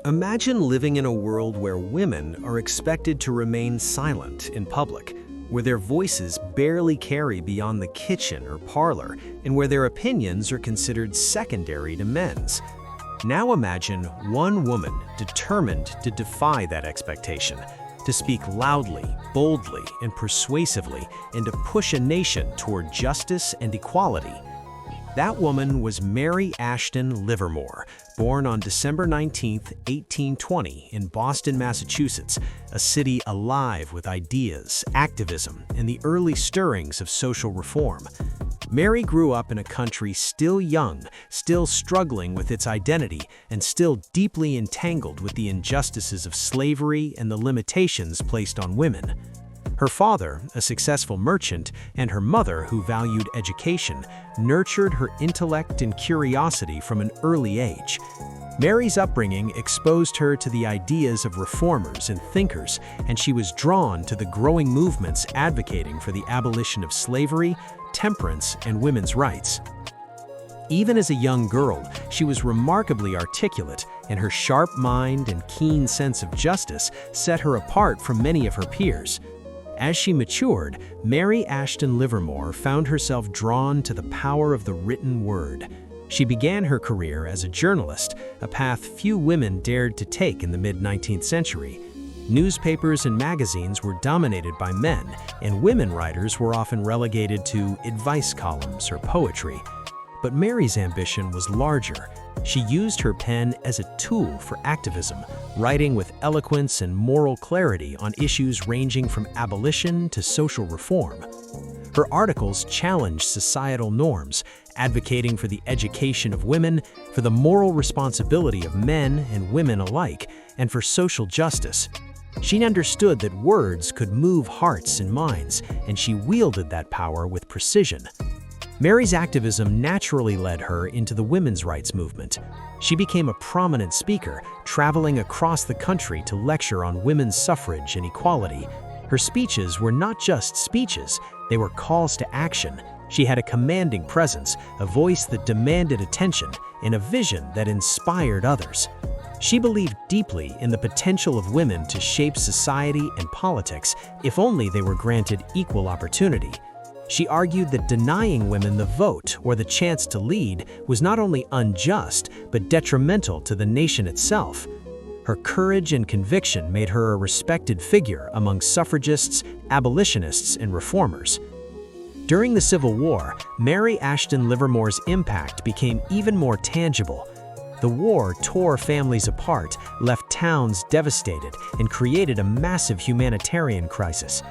Imagine living in a world where women are expected to remain silent in public, where their voices barely carry beyond the kitchen or parlor, and where their opinions are considered secondary to men's. Now imagine one woman determined to defy that expectation, to speak loudly, boldly, and persuasively, and to push a nation toward justice and equality. That woman was Mary Ashton Livermore, born on December 19, 1820, in Boston, Massachusetts, a city alive with ideas, activism, and the early stirrings of social reform. Mary grew up in a country still young, still struggling with its identity, and still deeply entangled with the injustices of slavery and the limitations placed on women. Her father, a successful merchant, and her mother, who valued education, nurtured her intellect and curiosity from an early age. Mary's upbringing exposed her to the ideas of reformers and thinkers, and she was drawn to the growing movements advocating for the abolition of slavery, temperance, and women's rights. Even as a young girl, she was remarkably articulate, and her sharp mind and keen sense of justice set her apart from many of her peers. As she matured, Mary Ashton Livermore found herself drawn to the power of the written word. She began her career as a journalist, a path few women dared to take in the mid-19th century. Newspapers and magazines were dominated by men, and women writers were often relegated to advice columns or poetry. But Mary's ambition was larger. She used her pen as a tool for activism, writing with eloquence and moral clarity on issues ranging from abolition to social reform. Her articles challenged societal norms, advocating for the education of women, for the moral responsibility of men and women alike, and for social justice. She understood that words could move hearts and minds, and she wielded that power with precision. Mary's activism naturally led her into the women's rights movement. She became a prominent speaker, traveling across the country to lecture on women's suffrage and equality. Her speeches were not just speeches, they were calls to action. She had a commanding presence, a voice that demanded attention, and a vision that inspired others. She believed deeply in the potential of women to shape society and politics if only they were granted equal opportunity. She argued that denying women the vote or the chance to lead was not only unjust, but detrimental to the nation itself. Her courage and conviction made her a respected figure among suffragists, abolitionists, and reformers. During the Civil War, Mary Ashton Livermore's impact became even more tangible. The war tore families apart, left towns devastated, and created a massive humanitarian crisis.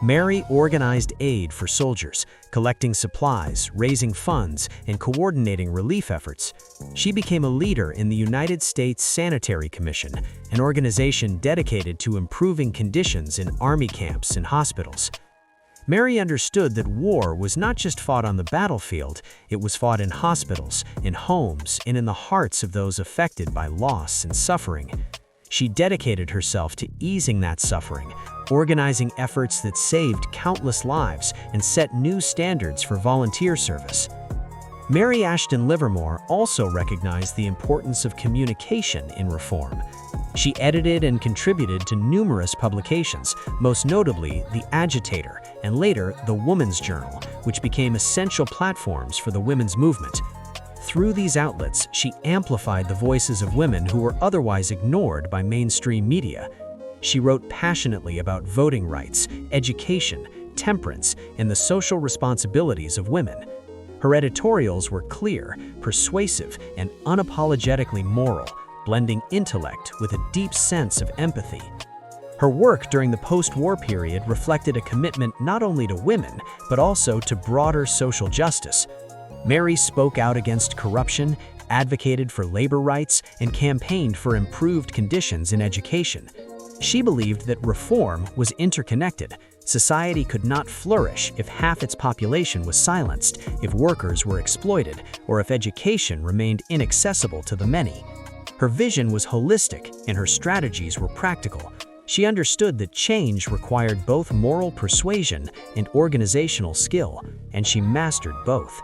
Mary organized aid for soldiers, collecting supplies, raising funds, and coordinating relief efforts. She became a leader in the United States Sanitary Commission, an organization dedicated to improving conditions in army camps and hospitals. Mary understood that war was not just fought on the battlefield, it was fought in hospitals, in homes, and in the hearts of those affected by loss and suffering. She dedicated herself to easing that suffering, organizing efforts that saved countless lives and set new standards for volunteer service. Mary Ashton Livermore also recognized the importance of communication in reform. She edited and contributed to numerous publications, most notably The Agitator and later The Woman's Journal, which became essential platforms for the women's movement. Through these outlets, she amplified the voices of women who were otherwise ignored by mainstream media. She wrote passionately about voting rights, education, temperance, and the social responsibilities of women. Her editorials were clear, persuasive, and unapologetically moral, blending intellect with a deep sense of empathy. Her work during the post-war period reflected a commitment not only to women, but also to broader social justice. Mary spoke out against corruption, advocated for labor rights, and campaigned for improved conditions in education. She believed that reform was interconnected. Society could not flourish if half its population was silenced, if workers were exploited, or if education remained inaccessible to the many. Her vision was holistic, and her strategies were practical. She understood that change required both moral persuasion and organizational skill, and she mastered both.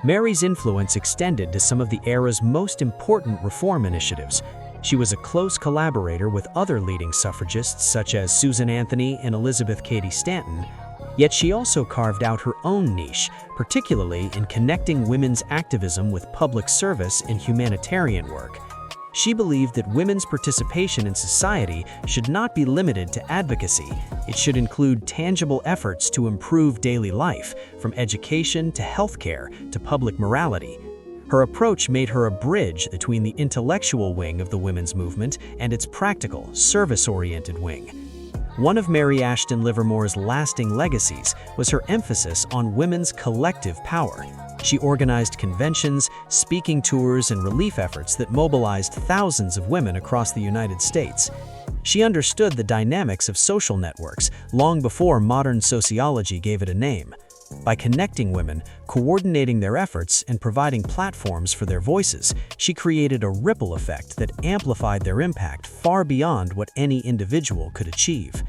Mary's influence extended to some of the era's most important reform initiatives. She was a close collaborator with other leading suffragists such as Susan Anthony and Elizabeth Cady Stanton, yet she also carved out her own niche, particularly in connecting women's activism with public service and humanitarian work. She believed that women's participation in society should not be limited to advocacy. It should include tangible efforts to improve daily life, from education to healthcare to public morality. Her approach made her a bridge between the intellectual wing of the women's movement and its practical, service-oriented wing. One of Mary Ashton Livermore's lasting legacies was her emphasis on women's collective power. She organized conventions, speaking tours, and relief efforts that mobilized thousands of women across the United States. She understood the dynamics of social networks long before modern sociology gave it a name. By connecting women, coordinating their efforts, and providing platforms for their voices, she created a ripple effect that amplified their impact far beyond what any individual could achieve.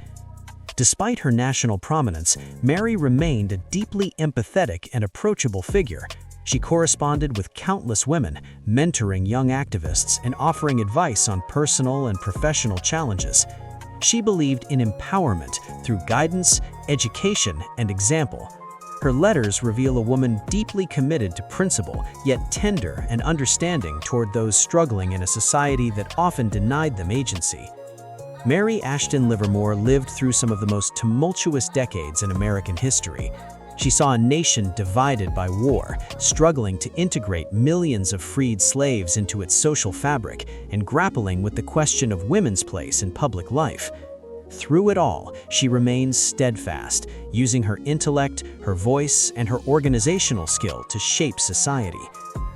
Despite her national prominence, Mary remained a deeply empathetic and approachable figure. She corresponded with countless women, mentoring young activists and offering advice on personal and professional challenges. She believed in empowerment through guidance, education, and example. Her letters reveal a woman deeply committed to principle, yet tender and understanding toward those struggling in a society that often denied them agency. Mary Ashton Livermore lived through some of the most tumultuous decades in American history. She saw a nation divided by war, struggling to integrate millions of freed slaves into its social fabric, and grappling with the question of women's place in public life. Through it all, she remained steadfast, using her intellect, her voice, and her organizational skill to shape society.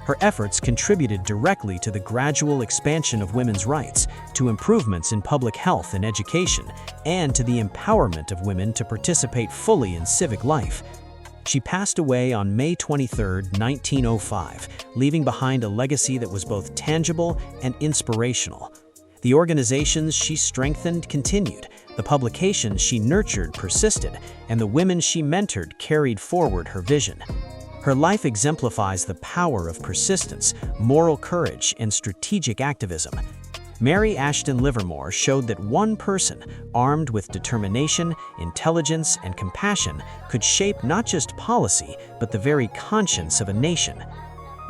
Her efforts contributed directly to the gradual expansion of women's rights, to improvements in public health and education, and to the empowerment of women to participate fully in civic life. She passed away on May 23, 1905, leaving behind a legacy that was both tangible and inspirational. The organizations she strengthened continued, the publications she nurtured persisted, and the women she mentored carried forward her vision. Her life exemplifies the power of persistence, moral courage, and strategic activism. Mary Ashton Livermore showed that one person, armed with determination, intelligence, and compassion, could shape not just policy, but the very conscience of a nation.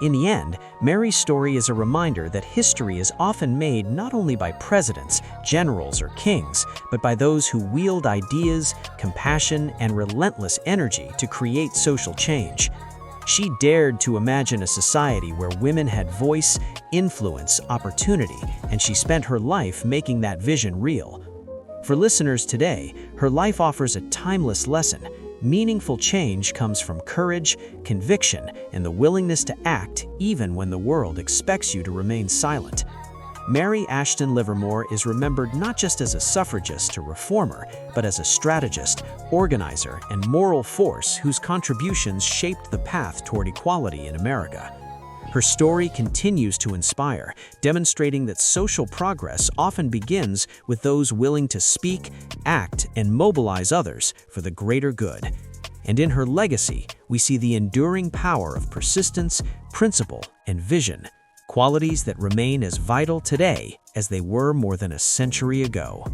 In the end, Mary's story is a reminder that history is often made not only by presidents, generals, or kings, but by those who wield ideas, compassion, and relentless energy to create social change. She dared to imagine a society where women had voice, influence, opportunity, and she spent her life making that vision real. For listeners today, her life offers a timeless lesson. Meaningful change comes from courage, conviction, and the willingness to act even when the world expects you to remain silent. Mary Ashton Livermore is remembered not just as a suffragist or reformer, but as a strategist, organizer, and moral force whose contributions shaped the path toward equality in America. Her story continues to inspire, demonstrating that social progress often begins with those willing to speak, act, and mobilize others for the greater good. And in her legacy, we see the enduring power of persistence, principle, and vision, qualities that remain as vital today as they were more than a century ago.